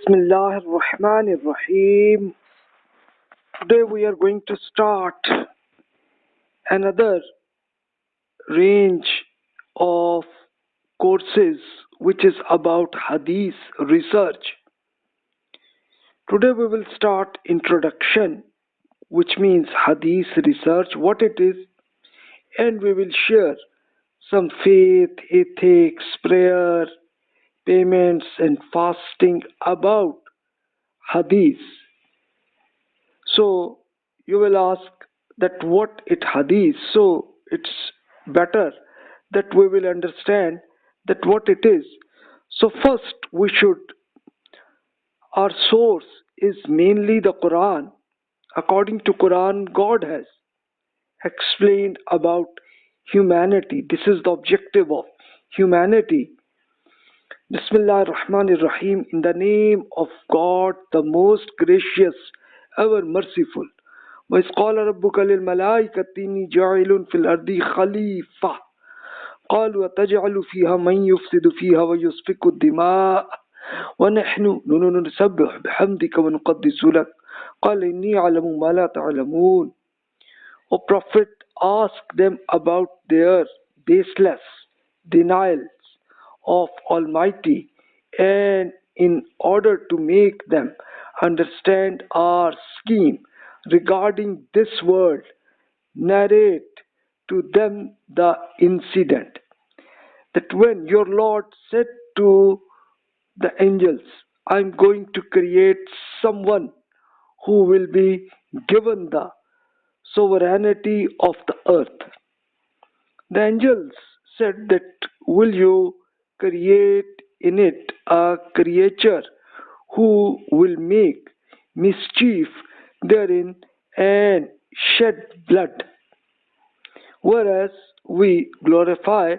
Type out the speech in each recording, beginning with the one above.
Bismillah ar-Rahman ar-Rahim. Today we are going to start another range of courses which is about Hadith Research. Today we will start Introduction, which means Hadith Research, what it is, and we will share some faith, ethics, prayer, payments and fasting about Hadith. So you will ask that what it Hadith, so it's better that we will understand that what it is. So first our source is mainly the Quran. According to Quran, God has explained about humanity. This is the objective of humanity. Bismillah ar-Rahman ar-Rahim. In the name of God, the most gracious, ever merciful. وَإِذْ قَالَ رَبُّكَ لِلْمَلَائِكَةِ إِنِّي جَاعِلٌ فِي الْأَرْضِ خَلِيفَةً قَالُوا أَتَجْعَلُ فِيهَا مَن يُفْسِدُ فِيهَا وَيُسْفِكُ الدِّمَاءَ وَنَحْنُ نُسَبِّحُ بِحَمْدِكَ وَنُقَدِّسُ لَكَ قَالَ إِنِّي أَعْلَمُ مَا لَا تَعْلَمُونَ. O Prophet, ask them about their baseless denials of Almighty, and in order to make them understand our scheme regarding this world, narrate to them the incident that when your Lord said to the angels, I am going to create someone who will be given the sovereignty of the earth. The angels said that, will you create in it a creature who will make mischief therein and shed blood, whereas we glorify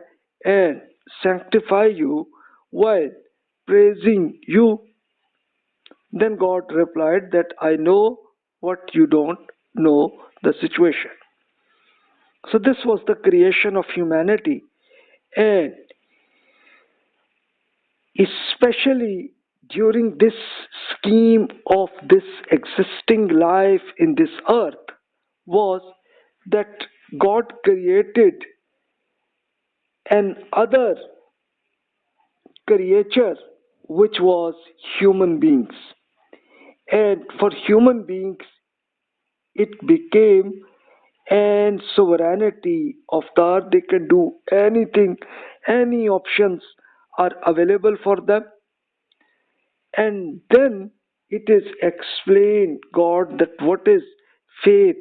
and sanctify you while praising you? Then God replied that I know what you don't know, the situation. So this was the creation of humanity, and especially during this scheme of this existing life in this earth was that God created an other creature which was human beings, and for human beings it became and sovereignty of the earth. They can do anything, any options are available for them. And then it is explained God that what is faith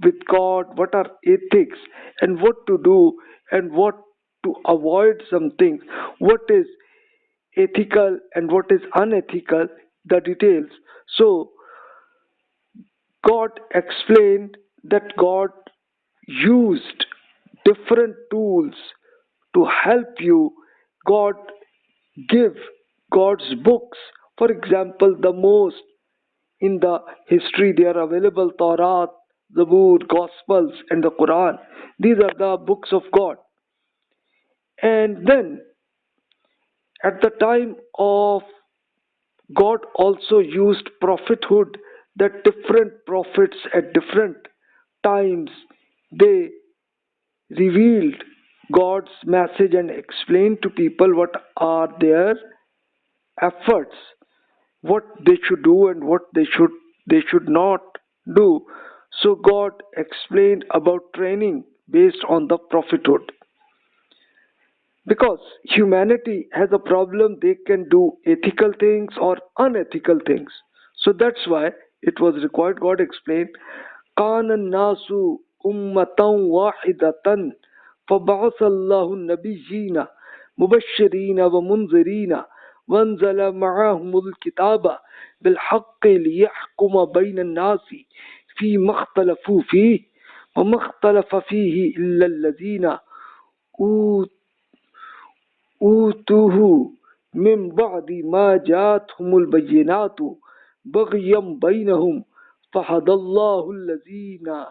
with God, what are ethics, and what to do and what to avoid something, what is ethical and what is unethical, the details. So God explained that God used different tools to help you. God give God's books. For example, the most in the history they are available: Torah, Zabur, Gospels, and the Quran. These are the books of God. And then at the time of God also used prophethood, that different prophets at different times they revealed God's message and explained to people what are their efforts, what they should do and what they should not do. So God explained about training based on the prophethood. Because humanity has a problem, they can do ethical things or unethical things. So that's why it was required. God explained, كَانَ النَّاسُ أُمَّةً وَاحِدَةً فَبَعَثَ اللَّهُ النَّبِيِّينَ مُبَشِّرِينَ وَمُنذِرِينَ وَأَنزَلَ مَعَهُمُ الْكِتَابَ بِالْحَقِّ لِيَحْكُمَ بَيْنَ النَّاسِ فِيمَا اخْتَلَفُوا فِيهِ وَمَا اخْتَلَفَ فِيهِ إِلَّا الَّذِينَ أوتوه من بعد ما جاءتهم البينات بغيا بينهم فهدى الله الذين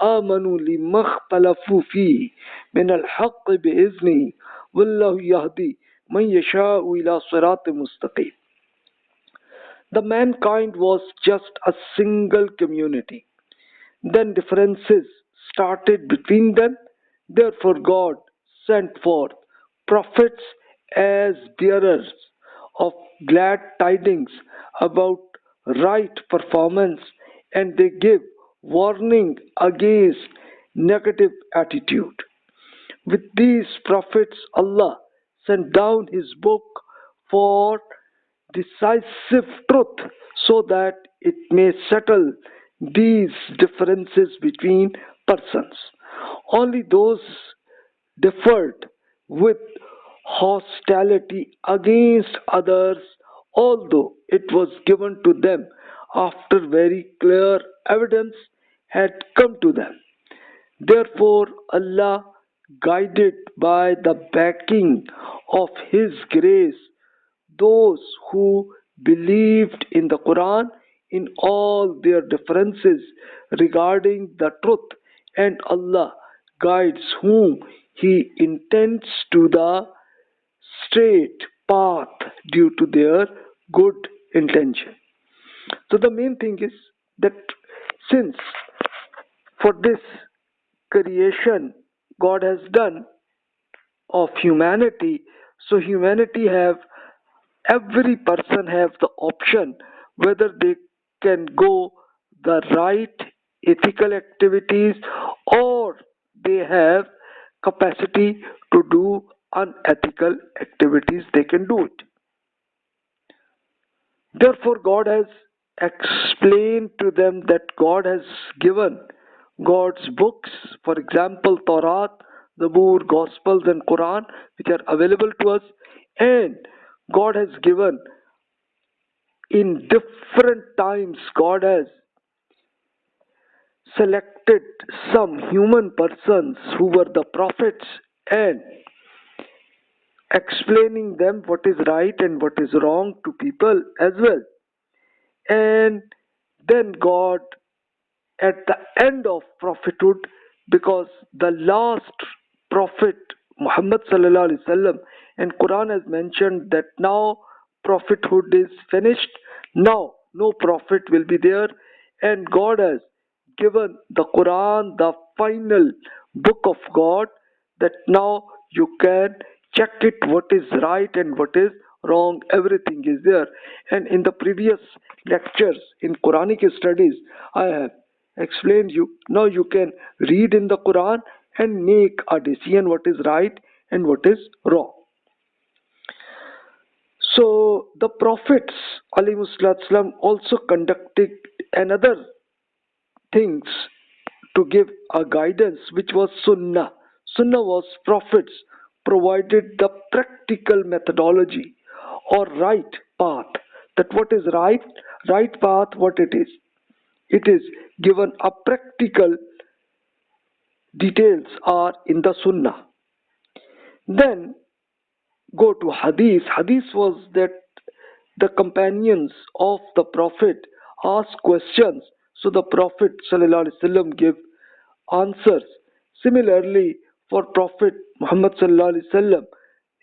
آمنوا لما اختلفوا فيه من الحق بإذنه والله يهدي من يشاء إلى صراط مستقيم. The mankind was just a single community. Then differences started between them. Therefore, God sent forth prophets as bearers of glad tidings about right performance, and they give warning against negative attitude. With these prophets, Allah sent down His book for decisive truth so that it may settle these differences between persons. Only those differed with hostility against others, although it was given to them after very clear evidence had come to them. Therefore, Allah guided by the backing of His grace those who believed in the Quran in all their differences regarding the truth, and Allah guides whom He intends to the straight path due to their good intention. So the main thing is that since for this creation God has done of humanity, so humanity have, every person have the option whether they can go the right ethical activities, or they have capacity to do unethical activities, they can do it. Therefore, God has explained to them that God has given God's books, for example, Torah, Zabur, Gospels, and Quran, which are available to us, and God has given in different times, God has selected some human persons who were the prophets and explaining them what is right and what is wrong to people as well. And then God, at the end of prophethood, because the last prophet Muhammad sallallahu alaihi wasallam, and Quran has mentioned that now prophethood is finished, now no prophet will be there, and God has given the Quran the final book of God, that now you can check it what is right and what is wrong, everything is there. And in the previous lectures in Quranic studies I have explained you, now you can read in the Quran and make a decision what is right and what is wrong. So the prophets ﷺ also conducted another things to give a guidance, which was Sunnah. Sunnah was prophets provided the practical methodology or right path. That what is right path, what it is. It is given a practical details are in the Sunnah. Then go to Hadith. Hadith was that the companions of the Prophet asked questions, so the Prophet ﷺ gave answers. Similarly, for Prophet Muhammad ﷺ,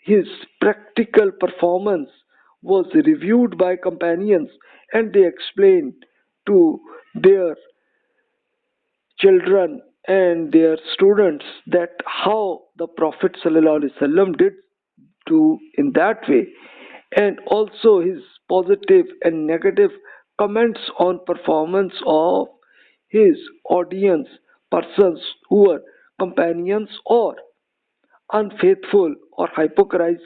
his practical performance was reviewed by companions, and they explained to their children and their students that how the Prophet ﷺ did to in that way, and also his positive and negative comments on performance of his audience, persons who were companions or unfaithful or hypocrites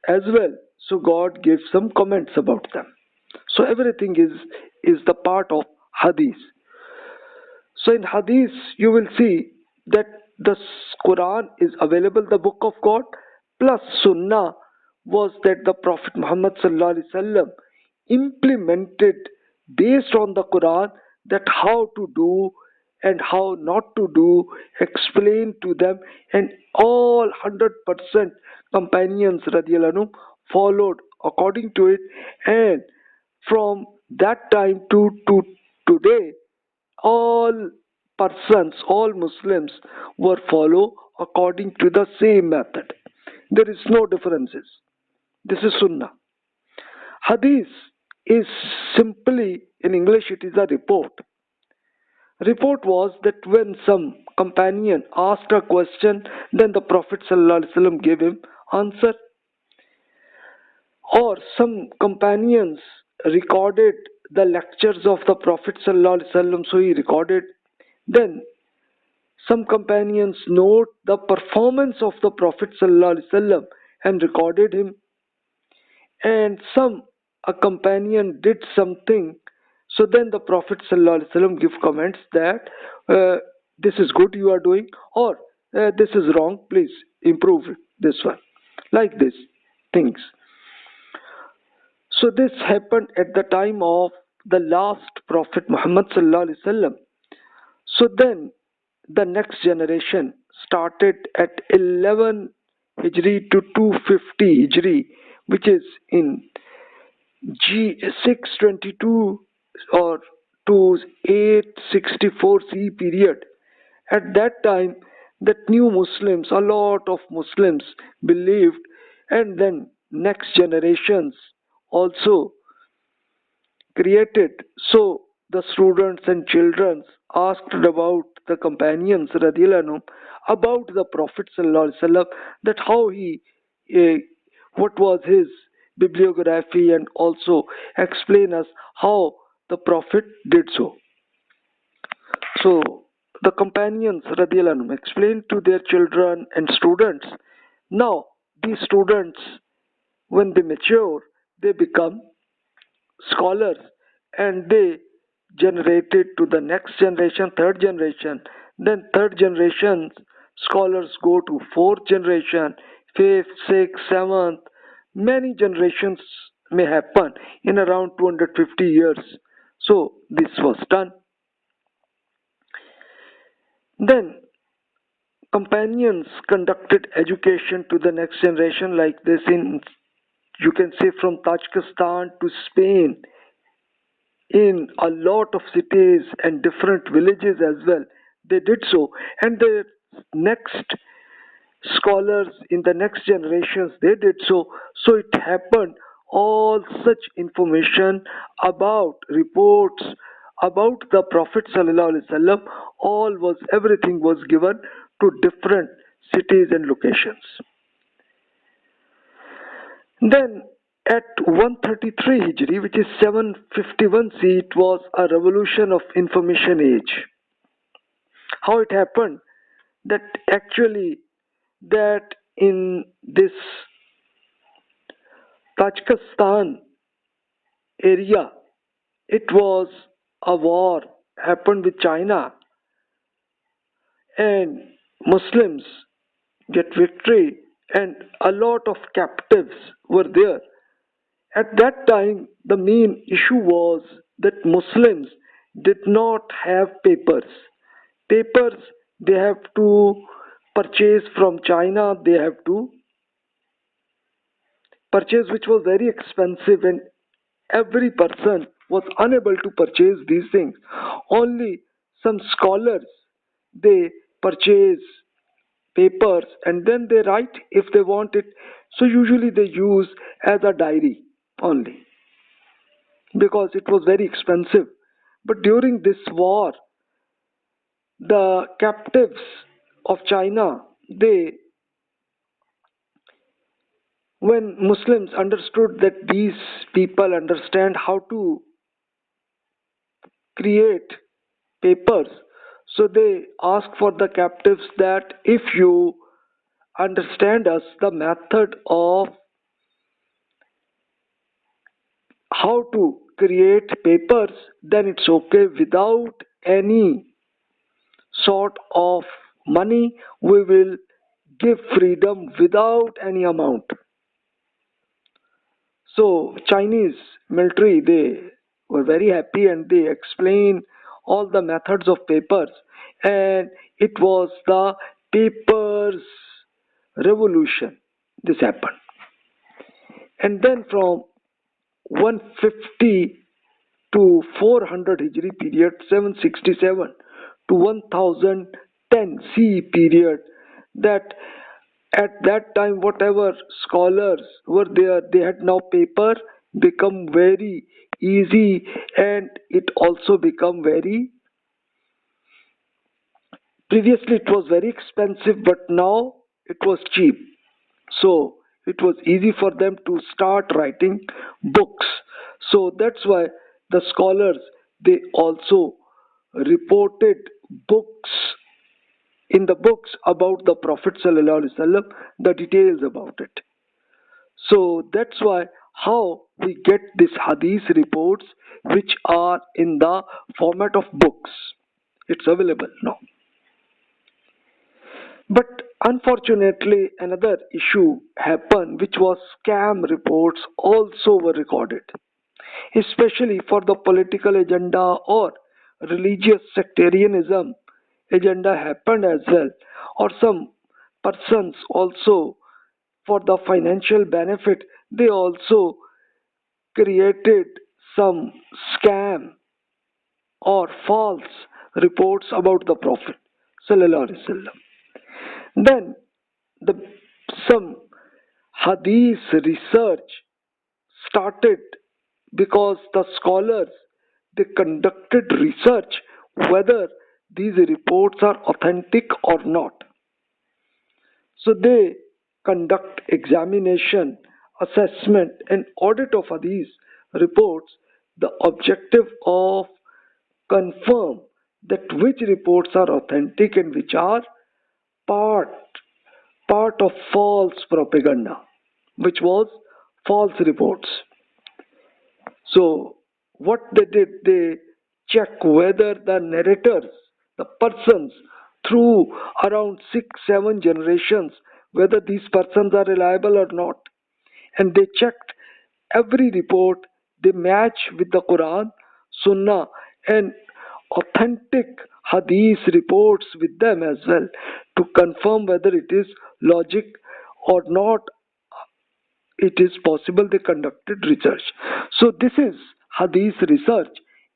as well. So God gave some comments about them. So everything is the part of Hadith. So in Hadith you will see that the Quran is available, the book of God, plus Sunnah was that the Prophet Muhammad ﷺ implemented based on the Quran, that how to do and how not to do, explained to them, and all 100% companions radiallahu anhum followed according to it. And from that time to today, all persons, all Muslims were follow according to the same method. There is no differences. This is Sunnah. Hadith is simply, in English, it is a report. Report was that when some companion asked a question, then the Prophet ﷺ gave him answer. Or some companions recorded the lectures of the Prophet ﷺ, so he recorded. Then some companions note the performance of the Prophet ﷺ and recorded him. And a companion did something, so then the Prophet ﷺ give comments that this is good you are doing, or this is wrong, please improve this one, like this things. So this happened at the time of the last Prophet Muhammad ﷺ. So then the next generation started at 11 Hijri to 250 Hijri, which is in G622 or to 864 CE period. At that time, that new Muslims, a lot of Muslims believed, and then next generations also created. So the students and children asked about the companions radiallahu anhum, about the Prophet sallallahu alaihi wasallam, that how he, what was his bibliography, and also explain us how the Prophet did so. So the companions radiallahu anhum explained to their children and students. Now these students, when they mature, they become scholars, and they generated to the next generation, third generation. Then third generation scholars go to fourth generation, fifth, sixth, seventh. Many generations may happen in around 250 years. So this was done. Then companions conducted education to the next generation like this in, you can say, from Tajikistan to Spain, in a lot of cities and different villages as well. They did so, and the next scholars in the next generations, they did so. So it happened, all such information about reports about the Prophet ﷺ, everything was given to different cities and locations. Then at 133 Hijri, which is 751 CE, it was a revolution of information age. How it happened? That actually, that in this Tajikistan area, it was a war happened with China, and Muslims get victory, and a lot of captives were there. At that time, the main issue was that Muslims did not have papers. Papers they have to purchase from China, they have to purchase, which was very expensive, and every person was unable to purchase these things. Only some scholars, they purchase papers and then they write if they want it. So usually they use as a diary only, because it was very expensive. But during this war, the captives of China, they, when Muslims understood that these people understand how to create papers, so they asked for the captives that if you understand us the method of how to create papers, then it's okay. Without any sort of money, we will give freedom without any amount. So Chinese military, they were very happy, and they explained all the methods of papers, and it was the papers revolution. This happened. And then from 150 to 400 Hijri period, 767 to 1010 CE period, that at that time whatever scholars were there, they had now paper become very easy, and it also become very, previously it was very expensive, but now it was cheap. So it was easy for them to start writing books. So that's why the scholars, they also reported books, in the books about the Prophet sallallahu alaihi wasallam, the details about it. So that's why how we get these hadith reports, which are in the format of books. It's available now. But unfortunately, another issue happened, which was scam reports also were recorded, especially for the political agenda or religious sectarianism agenda happened as well, or some persons also for the financial benefit, they also created some scam or false reports about the Prophet sallallahu alaihi wasallam. Then the some hadith research started, because the scholars, they conducted research whether these reports are authentic or not. So they conduct examination, assessment, and audit of hadith reports. The objective of confirm that which reports are authentic and which are part part of false propaganda, which was false reports. So what they did, they check whether the narrators, the persons through around 6 7 generations, whether these persons are reliable or not. And they checked every report, they match with the Quran, Sunnah, and authentic hadith reports with them as well, to confirm whether it is logic or not. It is possible they conducted research. So this is hadith research,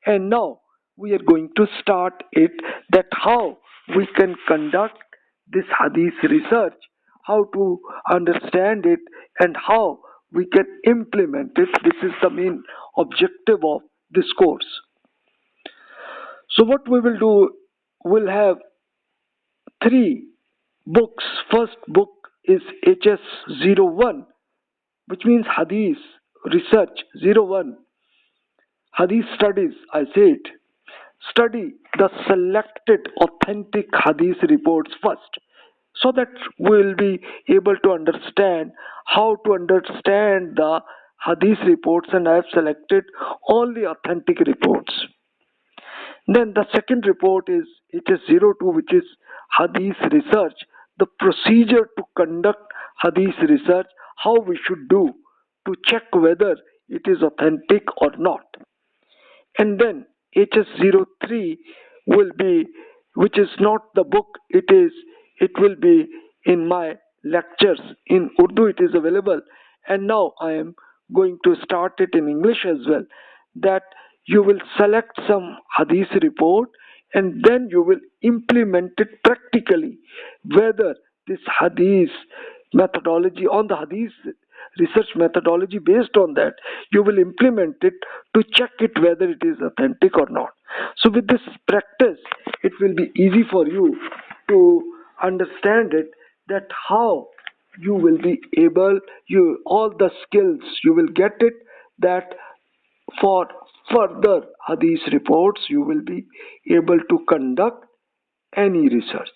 and now we are going to start it, that how we can conduct this hadith research, how to understand it, and how we can implement it. This is the main objective of this course. So what we will do, we'll have three books. First book is HS01, which means Hadith Research 01. Hadith Studies, I said. Study the selected authentic Hadith reports first, so that we'll be able to understand how to understand the Hadith reports, and I have selected only authentic reports. Then the second report is HS02, which is Hadith Research, the procedure to conduct Hadith research, how we should do to check whether it is authentic or not. And then HS03 will be, which is not the book, it will be in my lectures in Urdu, it is available, and now I am going to start it in English as well, that you will select some hadith report and then you will implement it practically, whether this hadith methodology, on the hadith research methodology, based on that you will implement it to check it whether it is authentic or not. So with this practice, it will be easy for you to understand it, that how you will be able, you all the skills you will get it, that for further hadith reports you will be able to conduct any research.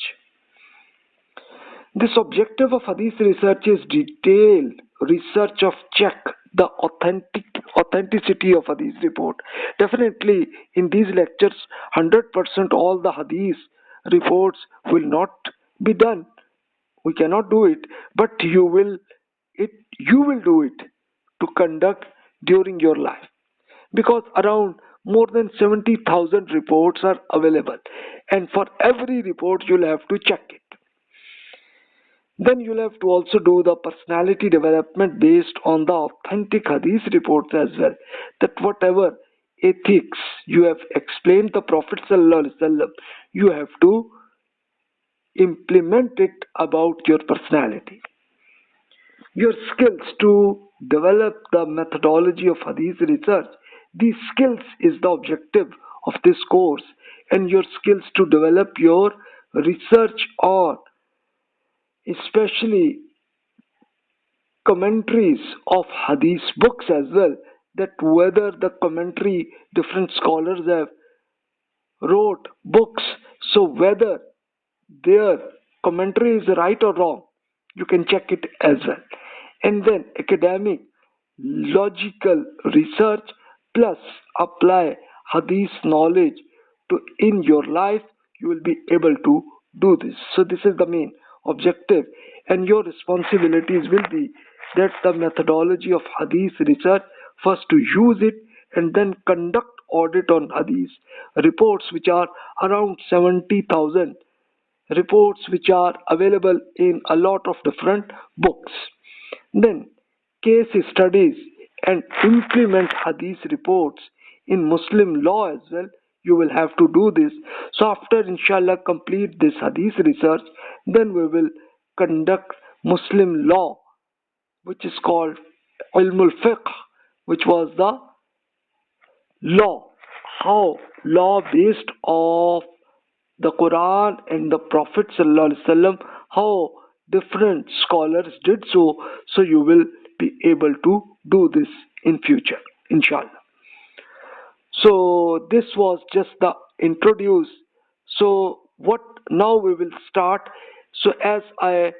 This objective of hadith research is detailed research of check the authenticity of hadith report. Definitely in these lectures 100% all the hadith reports will not be done. We cannot do it, but you will do it to conduct during your life, because around more than 70,000 reports are available, and for every report you'll have to check it. Then you'll have to also do the personality development based on the authentic hadith reports as well, that whatever ethics you have explained the Prophet sallallahu alaihi wasallam, you have to implement it about your personality. your skills to develop the methodology of Hadith research. These skills is the objective of this course, and your skills to develop your research on especially commentaries of Hadith books as well, that whether the commentary different scholars have wrote books, so whether their commentary is right or wrong, you can check it as well. And then academic logical research plus apply Hadith knowledge to in your life, you will be able to do this. So this is the main objective, and your responsibilities will be that the methodology of Hadith research, first to use it and then conduct audit on Hadith reports, which are around 70,000 reports, which are available in a lot of different books. Then case studies and implement Hadith reports in Muslim law as well. You will have to do this. So after inshallah complete this Hadith research, then we will conduct Muslim law, which is called Fiqh, which was the law, how law based of the Quran and the Prophet ﷺ, how different scholars did so. So you will be able to do this in future, inshallah. So this was just the introduce. So what now we will start. So as I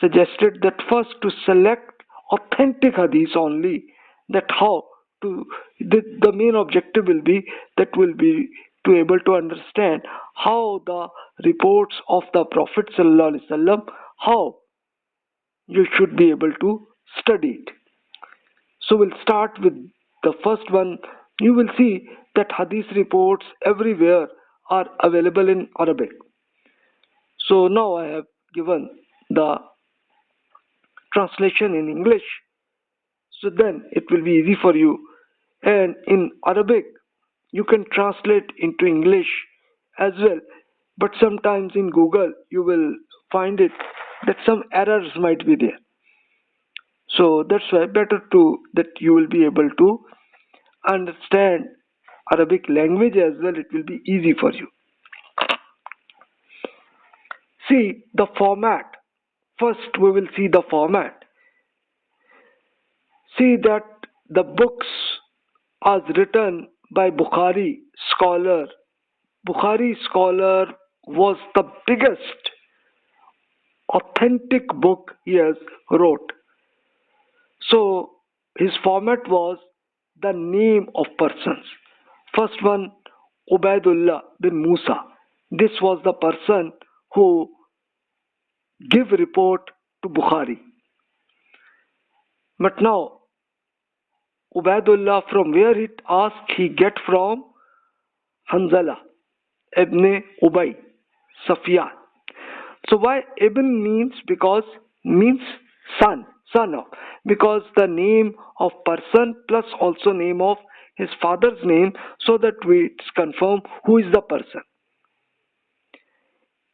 suggested that first to select authentic hadith only, that how to the main objective will be that will be to able to understand how the reports of the Prophet ﷺ, how you should be able to study it. So we'll start with the first one. You will see that hadith reports everywhere are available in Arabic. So now I have given the translation in English, so then it will be easy for you. And in Arabic you can translate into English as well, but sometimes in Google you will find it that some errors might be there. So that's why better to that you will be able to understand Arabic language as well. It will be easy for you. See the format. First we will see the format. See that the books are written by Bukhari scholar. Bukhari scholar was the biggest authentic book he has wrote. So his format was the name of persons. First one, Ubaidullah bin Musa. This was the person who give report to Bukhari. But now Ubaidullah, from where it asked, he get from Hanzala ibn Ubay Safiyat. So why Ibn means? Because means son of, because the name of person plus also name of his father's name, so that we confirm who is the person.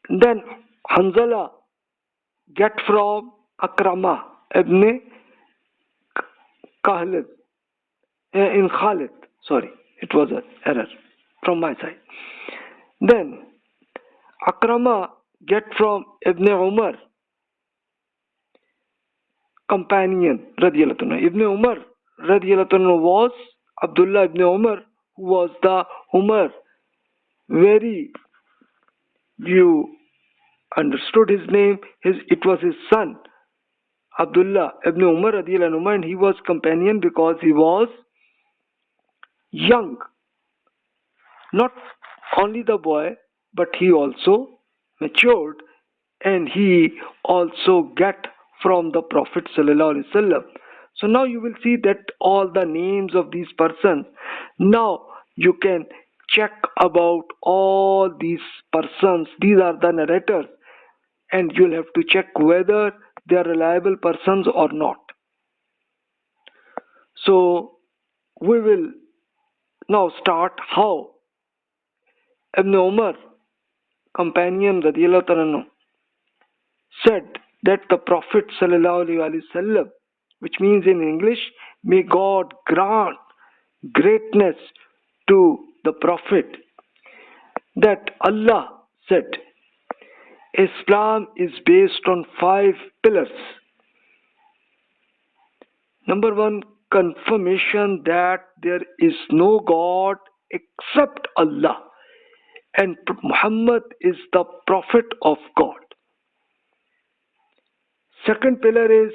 Then Hanzala get from Akrama ibn Khalid in Khalid. Sorry, it was an error from my side. Then Akrama get from Ibn Umar, companion radiyallahu anhu. Ibn Umar radiyallahu anhu was Abdullah ibn Umar, who was the Umar. Very, you understood his name. It was his son Abdullah ibn Umar radiyallahu anhu, and he was companion because he was young. Not only the boy, but he also matured, and he also get from the Prophet sallallahu alaihi wasallam. So now you will see that all the names of these persons. Now you can check about all these persons. These are the narrators, and you'll have to check whether they are reliable persons or not. So we will now start how Ibn Umar, companion radiyallahu anhu, said that the Prophet ﷺ, which means in English, may God grant greatness to the Prophet, that Allah said, Islam is based on 5 pillars. Number 1, confirmation that there is no God except Allah, and Muhammad is the Prophet of God. Second pillar is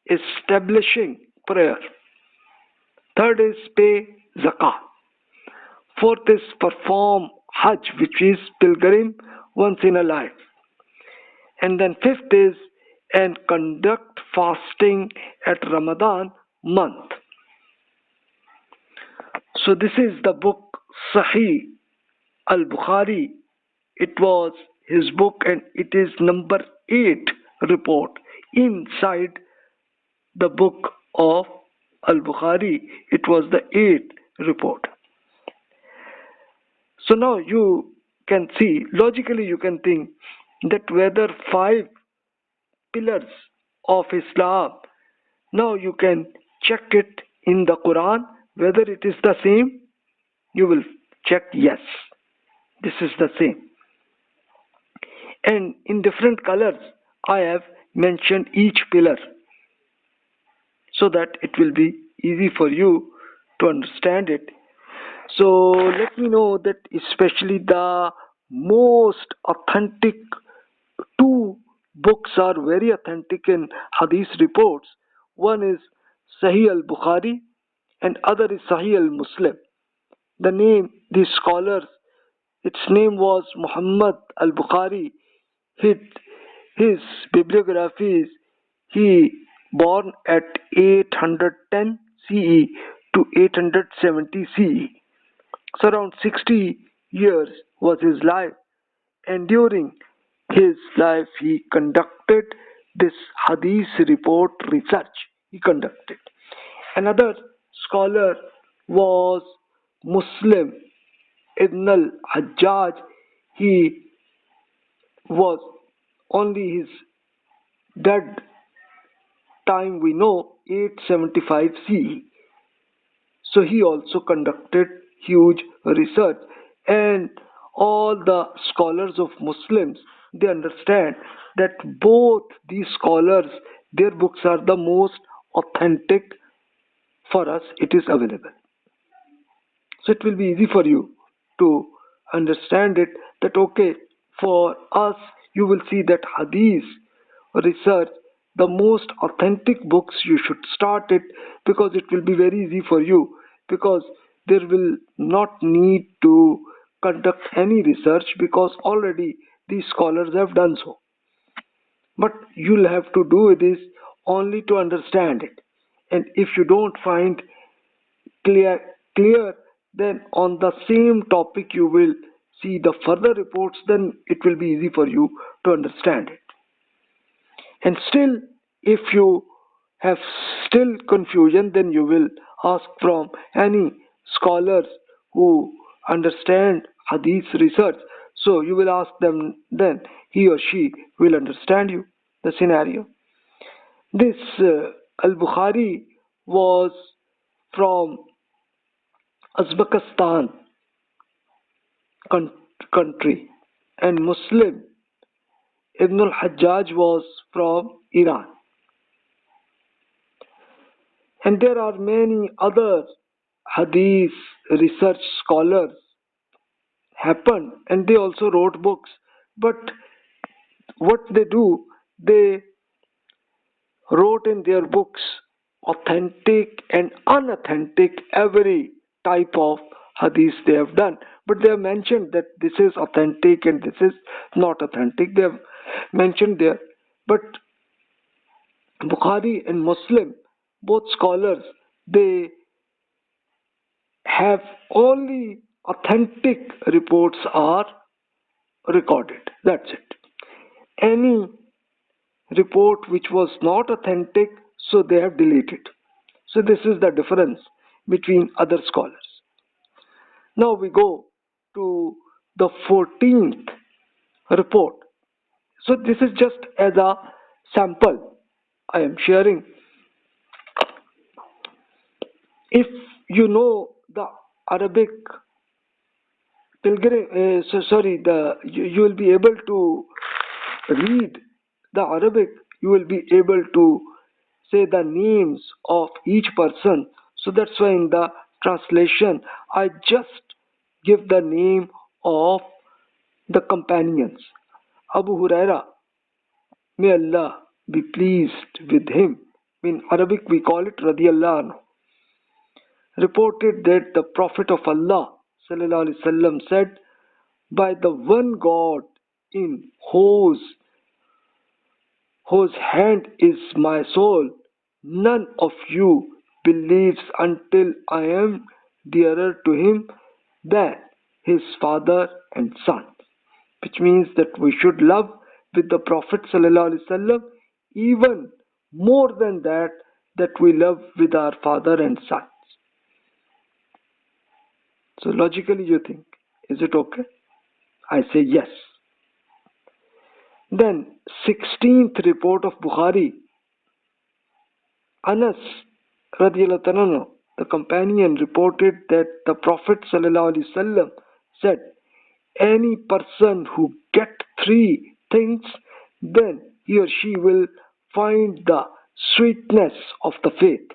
establishing prayer. Third is pay zakah. Fourth is perform Hajj, which is pilgrim once in a life. And then fifth is and conduct fasting at Ramadan month. So this is the book Sahih al-Bukhari. It was his book and it is number 8 report inside the book of al-Bukhari. It was the 8th report. So now you can see, logically you can think that whether 5 pillars of Islam, now you can check it in the Quran, whether it is the same. You will check, yes, this is the same. And in different colors, I have mentioned each pillar so that it will be easy for you to understand it. So let me know that especially the most authentic 2 books are very authentic in Hadith reports. One is Sahih al-Bukhari and other is Sahih al-Muslim. The name, these scholars, its name was Muhammad al-Bukhari. His bibliography is he born at 810 CE to 870 CE. So around 60 years was his life, and during his life he conducted this Hadith report research. He conducted. Another scholar was Muslim Ibn al-Hajjaj. He was only his dead time we know 875 CE. So he also conducted huge research, and all the scholars of Muslims, they understand that both these scholars, their books are the most authentic. For us it is available, so it will be easy for you to understand it, that okay, for us you will see that Hadith research, the most authentic books, you should start it, because it will be very easy for you, because there will not need to conduct any research, because already these scholars have done so. But you'll have to do this only to understand it, and if you don't find clear, then on the same topic you will see the further reports, then it will be easy for you to understand it. And still, if you have still confusion, then you will ask from any scholars who understand Hadith research. So you will ask them, then he or she will understand you the scenario. This al-Bukhari was from Uzbekistan country, and Muslim Ibn al-Hajjaj was from Iran. And there are many other Hadith research scholars happened, and they also wrote books. But what they do, they wrote in their books authentic and unauthentic, every type of Hadith they have done. But they have mentioned that this is authentic and this is not authentic. They have mentioned there. But Bukhari and Muslim, both scholars, they have only authentic reports are recorded. That's it. Any report which was not authentic, so they have deleted. So this is the difference between other scholars. Now we go to the 14th report. So this is just as a sample I am sharing. If you know the Arabic you will be able to read the Arabic, you will be able to say the names of each person. So that's why in the translation I just give the name of the companions. Abu Huraira, may Allah be pleased with him. In Arabic we call it radiyallahu anhu, reported that the Prophet of Allah sallallahu alaihi wasallam said, by the one God in whose hand is my soul, none of you believes until I am dearer to him than his father and son. Which means that we should love with the Prophet ﷺ even more than that we love with our father and son. So logically you think, is it okay? I say yes. Then 16th report of Buhari, Anas radiallahu anhu, the companion, reported that the Prophet ﷺ said, any person who get three things, then he or she will find the sweetness of the faith.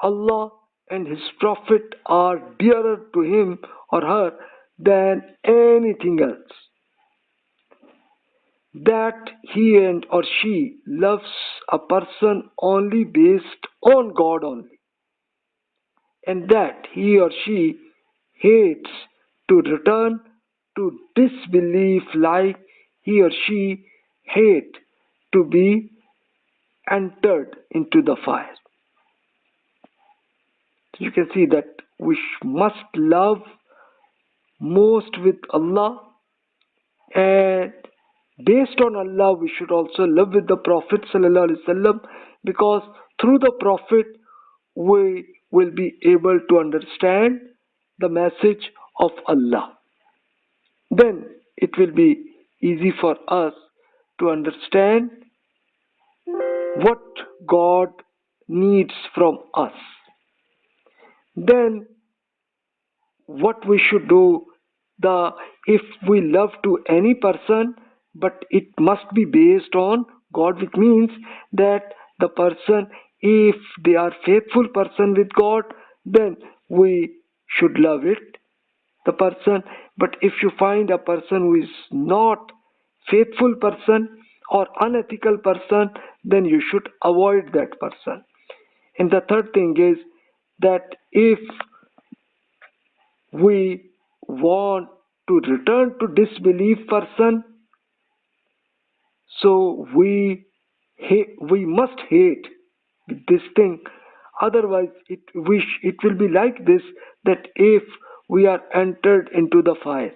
Allah and His Prophet are dearer to him or her than anything else. That he and or she loves a person only based on God only, and that he or she hates to return to disbelief like he or she hate to be entered into the fire. So you can see that we must love most with Allah, and based on Allah we should also love with the Prophet ﷺ, because through the Prophet we will be able to understand the message of Allah. Then it will be easy for us to understand what God needs from us. Then what we should do, if we love to any person, but it must be based on God, which means that the person, if they are faithful person with God, then we should love it, the person. But if you find a person who is not faithful person or unethical person, then you should avoid that person. And the third thing is that if we want to return to disbelief person, so we must hate this thing. Otherwise it will be like this, that if we are entered into the fire,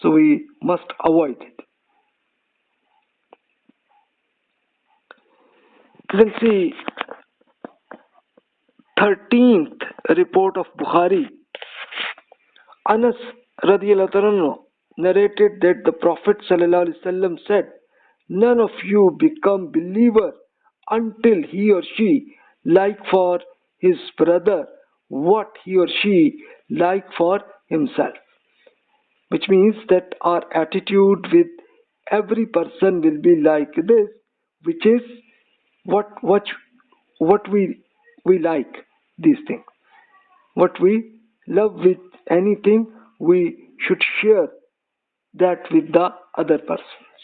so we must avoid it. Then see 13th report of Buhari, Anas radiallahu anhu narrated that the Prophet ﷺ said, none of you become believer until he or she like for his brother what he or she like for himself. Which means that our attitude with every person will be like this, which is what we like, these things. What we love with anything, we should share that with the other persons.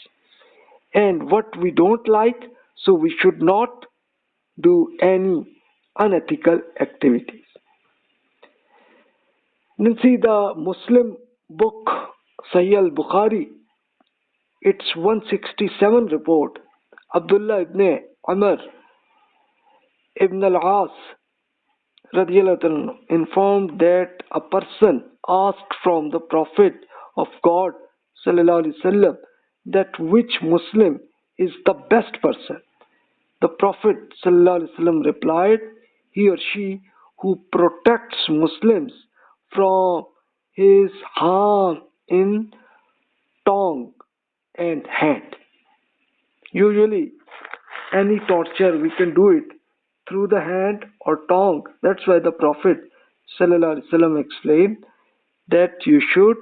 And what we don't like, so we should not do any unethical activities. Then see the Muslim book Sahih al-Bukhari, its 167 report, Abdullah ibn Amr ibn al-As radiallahu anhu informed that a person asked from the Prophet of God sallallahu alaihi wasallam that which Muslim is the best person. The Prophet sallallahu alaihi wasallam replied, he or she who protects Muslims from his harm in tongue and hand. Usually, any torture we can do it through the hand or tongue. That's why the Prophet ﷺ explained that you should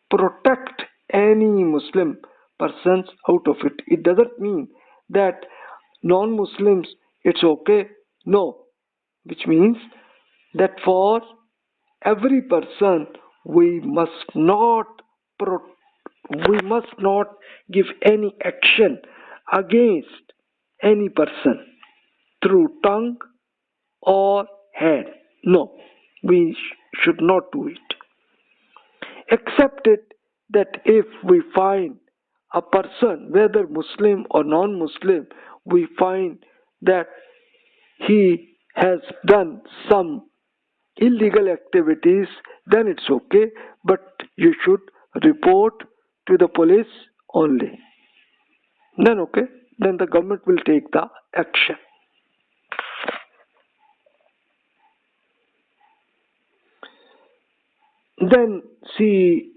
protect any Muslim persons out of it. It doesn't mean that non-Muslims it's okay. No, which means that for every person we must not we must not give any action against any person through tongue or hand. No, we should not do it. Except it that if we find a person, whether Muslim or non-Muslim, we find that he has done some illegal activities, then it's okay, but you should report to the police only. Then okay, then the government will take the action. Then see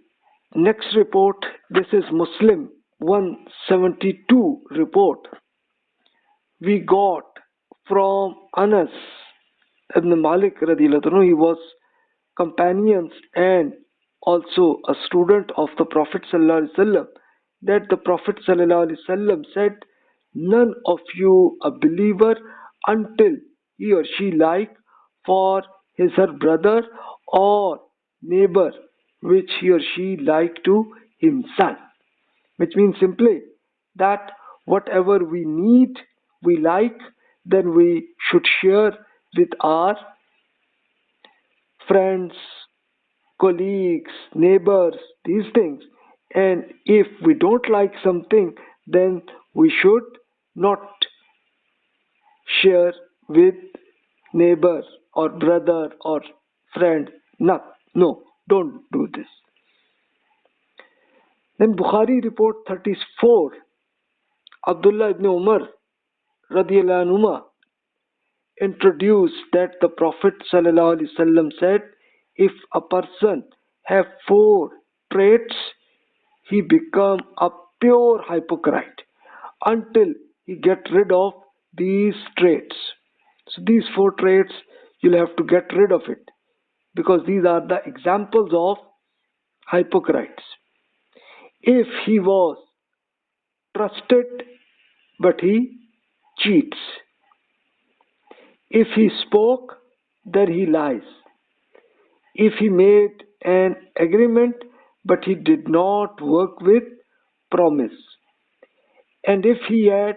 next report. This is Muslim 172 report. We got from Anas ibn Malik radiyallahu anhu. He was companions and also a student of the Prophet sallallahu alaihi wasallam. That the Prophet sallallahu alaihi wasallam said, "None of you a believer until he or she like for his her brother or neighbor which he or she like to himself," which means simply that whatever we need, we like, then we should share with our friends, colleagues, neighbors, these things. And if we don't like something, then we should not share with neighbor or brother or friend. No, don't do this. Then Bukhari report 34. Abdullah ibn Umar radiyallahu anhuma introduced that the Prophet sallallahu alaihi wasallam said, if a person have 4 traits, he become a pure hypocrite until he get rid of these traits. So these 4 traits, you'll have to get rid of it, because these are the examples of hypocrites. If he was trusted but he cheats, if he spoke, then he lies, if he made an agreement but he did not work with promise, and if he had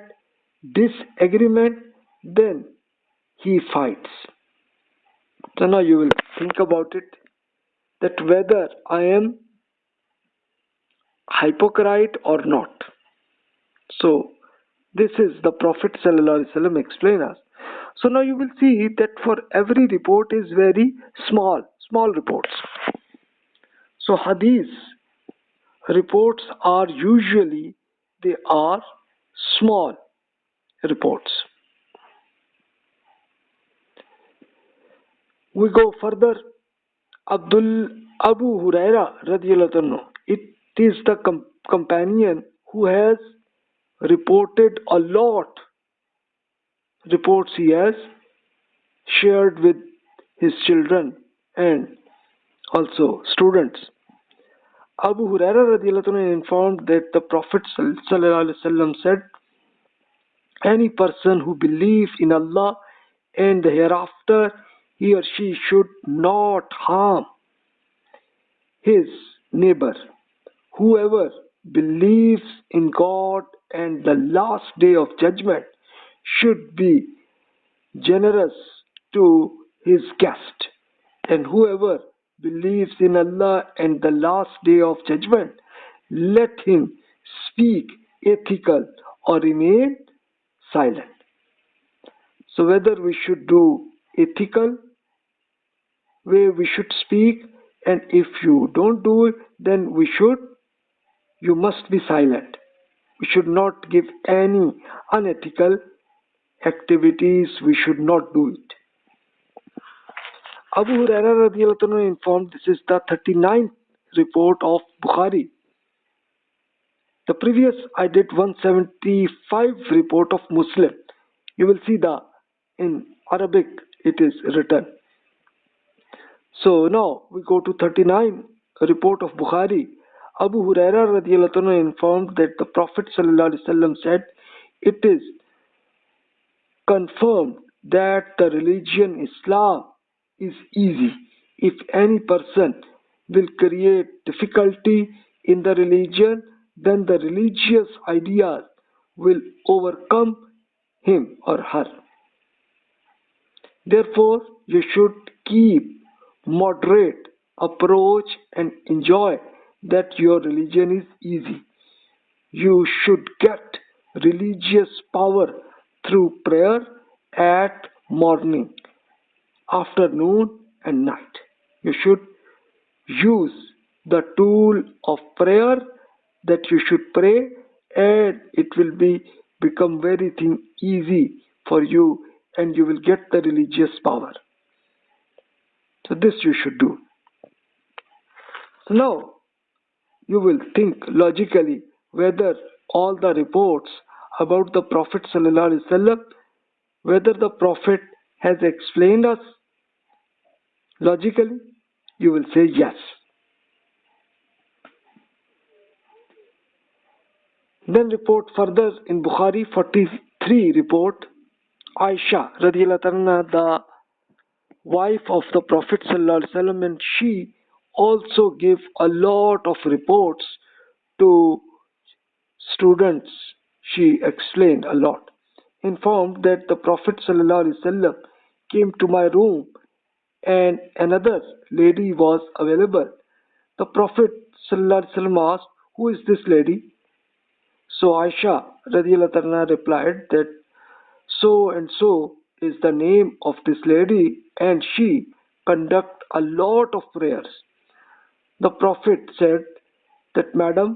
disagreement, then he fights. So now you will think about it, that whether I am hypocrite or not. So this is the Prophet ﷺ explain us. So now you will see that for every report is very small reports. So Hadith reports are usually, they are small reports. We go further. Abu Huraira radiyallahu anhu, it is the companion who has reported a lot reports. He has shared with his children and also students. Abu Huraira radiyallahu anhu informed that the Prophet sallallahu alaihi wasallam said, any person who believes in Allah and the hereafter, he or she should not harm his neighbor. Whoever believes in God and the last day of judgment should be generous to his guest. And whoever believes in Allah and the last day of judgment, let him speak ethical or remain silent. So whether we should do ethical way, we should speak, and if you don't do it, then you must be silent. We should not give any unethical activities, we should not do it. Abu Huraira radiyallahu anhu informed, this is the 39th report of Bukhari. The previous I did 175 report of Muslim. You will see in Arabic it is written. So now we go to 39 report of Buhari. Abu Huraira radiallahu anhu informed that the Prophet sallallahu alaihi wasallam said, "It is confirmed that the religion Islam is easy. If any person will create difficulty in the religion, then the religious ideas will overcome him or her. Therefore, you should keep moderate approach and enjoy that your religion is easy. You should get religious power through prayer at morning, afternoon and night. You should use the tool of prayer, that you should pray, and it will become very easy for you, and you will get the religious power." So this you should do. So now you will think logically whether all the reports about the Prophet ﷺ, whether the Prophet has explained us logically. You will say yes. Then report further in Bukhari 43 report, Aisha radiallahu anha, the wife of the Prophet ﷺ, and she also gave a lot of reports to students. She explained a lot. Informed that the Prophet ﷺ came to my room and another lady was available. The Prophet ﷺ asked, "Who is this lady?" So Aisha radiallahu anha replied that so and so is the name of this lady, and she conduct a lot of prayers. The Prophet said that, "Madam,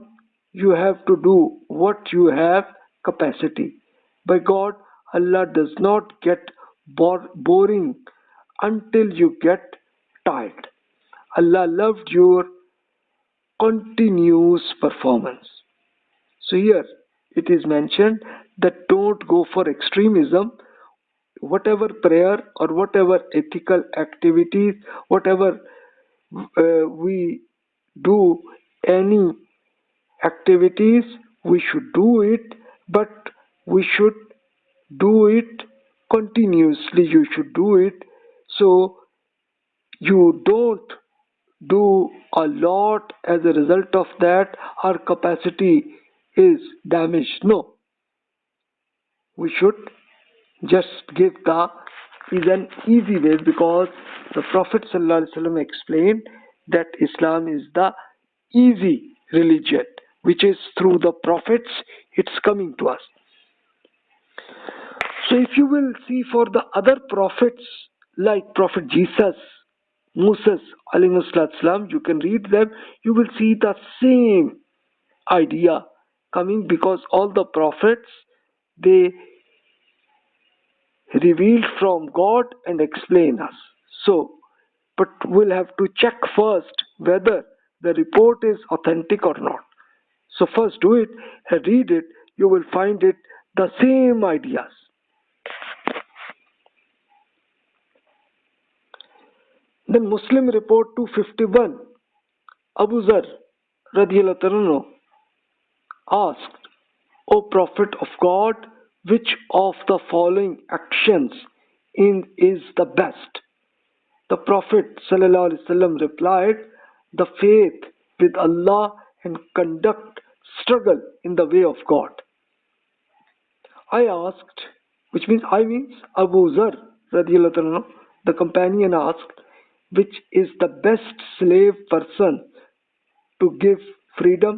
you have to do what you have capacity. By God, Allah does not get boring until you get tired. Allah loved your continuous performance." So here it is mentioned that don't go for extremism. Whatever prayer or whatever ethical activities, whatever we do, any activities, we should do it, but we should do it continuously. You should do it so you don't do a lot. As a result of that, our capacity is damaged. No, we should just give an easy way, because the Prophet ﷺ explained that Islam is the easy religion, which is through the prophets it's coming to us. So if you will see for the other prophets like Prophet Jesus, Moses alayhi salam, you can read them, you will see the same idea coming, because all the prophets, they revealed from God and explain us. So, but we'll have to check first whether the report is authentic or not. So first do it and read it. You will find it the same ideas. Then Muslim report 251, Abu Zar radiallahu anhu asked, "O Prophet of God, which of the following actions is the best?" The Prophet ﷺ replied, "The faith with Allah and conduct struggle in the way of God." I asked, which means Abu Zar radiallahu anhu, the companion asked, "Which is the best slave person to give freedom?"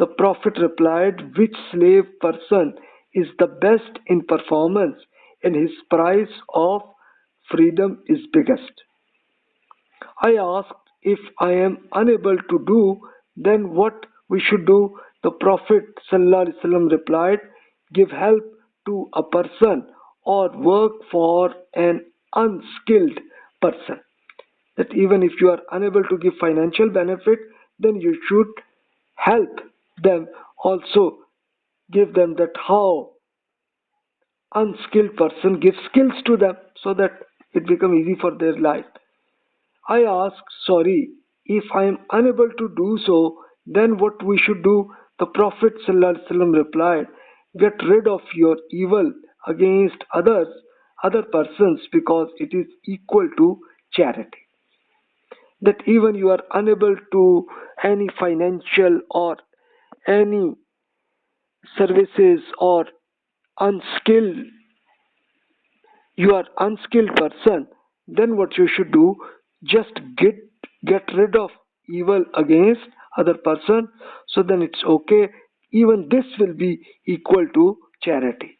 The Prophet replied, "Which slave person is the best in performance and his price of freedom is biggest?" I asked, "If I am unable to do, then what we should do?" The Prophet ﷺ replied, "Give help to a person or work for an unskilled person." That even if you are unable to give financial benefit, then you should help them, also give them that how unskilled person gives skills to them so that it become easy for their life. I ask, sorry, if I am unable to do so, then what we should do? The Prophet ﷺ replied, get rid of your evil against other persons, because it is equal to charity. That even you are unable to any financial or any services, or unskilled, you are unskilled person, then what you should do, just get rid of evil against other person, so then it's okay, even this will be equal to charity,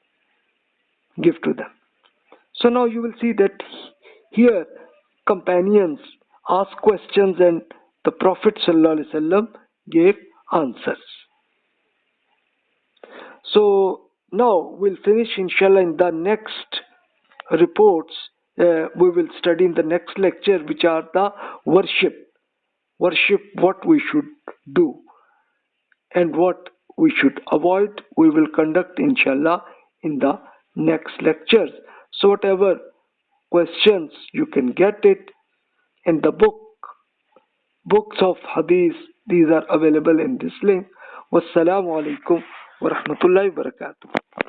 give to them. So now you will see that here companions ask questions and the Prophet ﷺ gave answers. So now we'll finish inshallah in the next reports. We will study in the next lecture, which are the worship, what we should do and what we should avoid. We will conduct inshallah in the next lectures. So whatever questions, you can get it in the books of hadith. These are available in this link. Wassalamu alaikum wa rahmatullahi wa barakatuh.